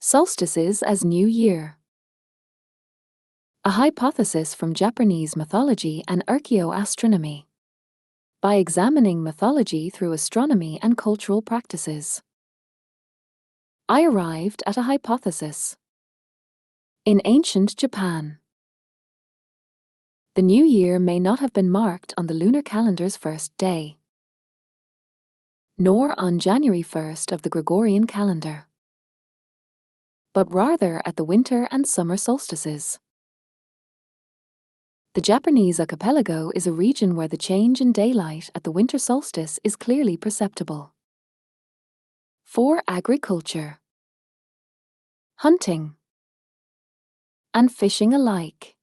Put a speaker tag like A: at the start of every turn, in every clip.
A: Solstices as New Year. A hypothesis from Japanese mythology and archaeoastronomy. By examining mythology through astronomy and cultural practices, I arrived at a hypothesis. In ancient Japan, the new year may not have been marked on the lunar calendar's first day, nor on January 1st of the Gregorian calendar, but rather at the winter and summer solstices. The Japanese archipelago is a region where the change in daylight at the winter solstice is clearly perceptible. For agriculture, hunting, and fishing alike,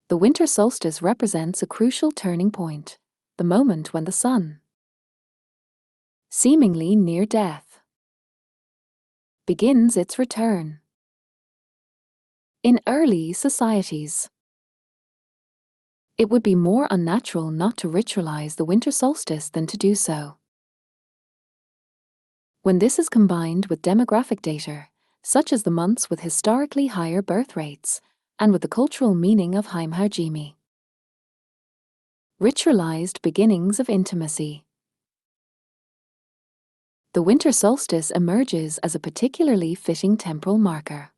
A: the winter solstice represents a crucial turning point, the moment when the sun, seemingly near death, begins its return. In early societies, it would be more unnatural not to ritualize the winter solstice than to do so. When this is combined with demographic data, such as the months with historically higher birth rates, and with the cultural meaning of Heimhaujimi, ritualized beginnings of intimacy, the winter solstice emerges as a particularly fitting temporal marker.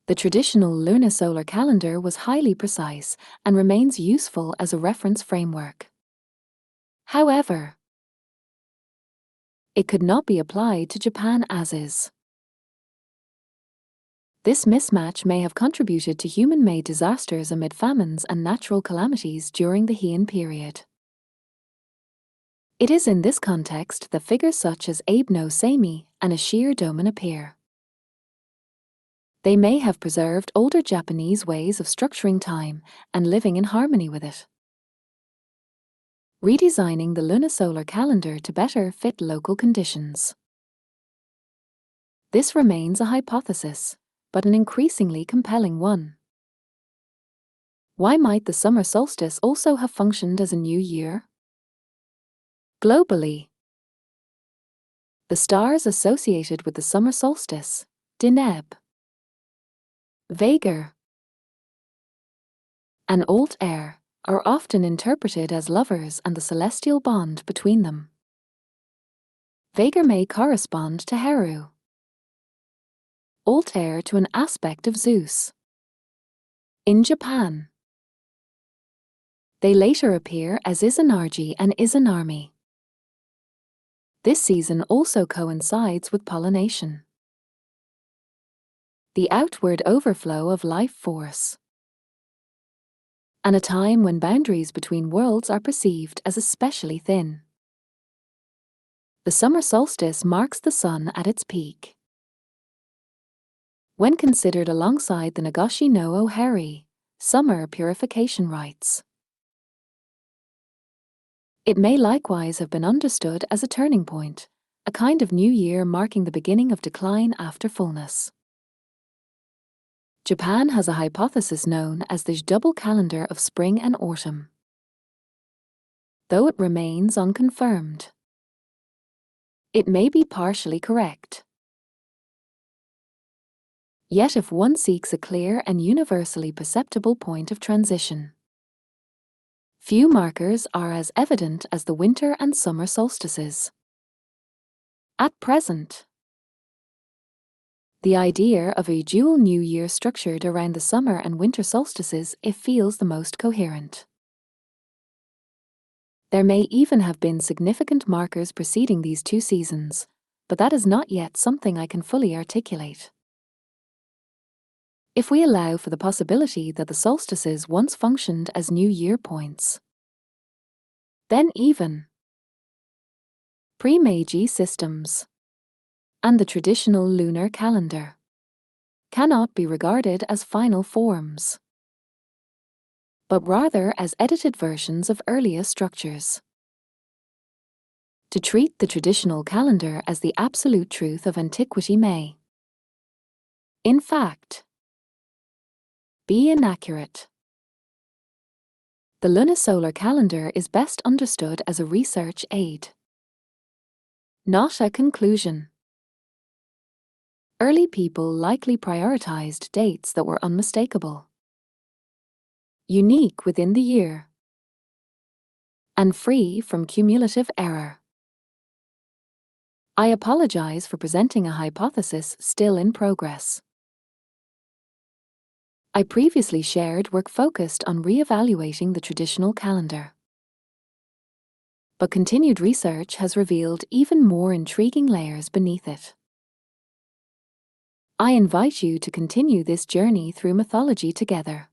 A: The traditional lunisolar calendar was highly precise and remains useful as a reference framework. However, it could not be applied to Japan as is. This mismatch may have contributed to human-made disasters amid famines and natural calamities during the Heian period. It is in this context that figures such as Abe no Seimi and Ashir Doman appear. They may have preserved older Japanese ways of structuring time and living in harmony with it, redesigning the lunisolar calendar to better fit local conditions. This remains a hypothesis, but an increasingly compelling one. Why might the summer solstice also have functioned as a new year? Globally, the stars associated with the summer solstice, Deneb, Vega, and Altair, are often interpreted as lovers and the celestial bond between them. Vega may correspond to Heru, Altair to an aspect of Zeus. In Japan, they later appear as Izanagi and Izanami. This season also coincides with pollination, the outward overflow of life force, and a time when boundaries between worlds are perceived as especially thin. The summer solstice marks the sun at its peak. When considered alongside the Nagashi no Ohari, summer purification rites, it may likewise have been understood as a turning point, a kind of new year marking the beginning of decline after fullness. Japan has a hypothesis known as the double calendar of spring and autumn, though it remains unconfirmed. It may be partially correct. Yet if one seeks a clear and universally perceptible point of transition, few markers are as evident as the winter and summer solstices. At present, the idea of a dual new year structured around the summer and winter solstices feels the most coherent. There may even have been significant markers preceding these two seasons, but that is not yet something I can fully articulate. If we allow for the possibility that the solstices once functioned as new year points, then even pre-Meiji systems and the traditional lunar calendar cannot be regarded as final forms, but rather as edited versions of earlier structures. To treat the traditional calendar as the absolute truth of antiquity may, in fact, be inaccurate. The lunisolar calendar is best understood as a research aid, not a conclusion. Early people likely prioritized dates that were unmistakable, unique within the year, and free from cumulative error. I apologize for presenting a hypothesis still in progress. I previously shared work focused on re-evaluating the traditional calendar. But continued research has revealed even more intriguing layers beneath it. I invite you to continue this journey through mythology together.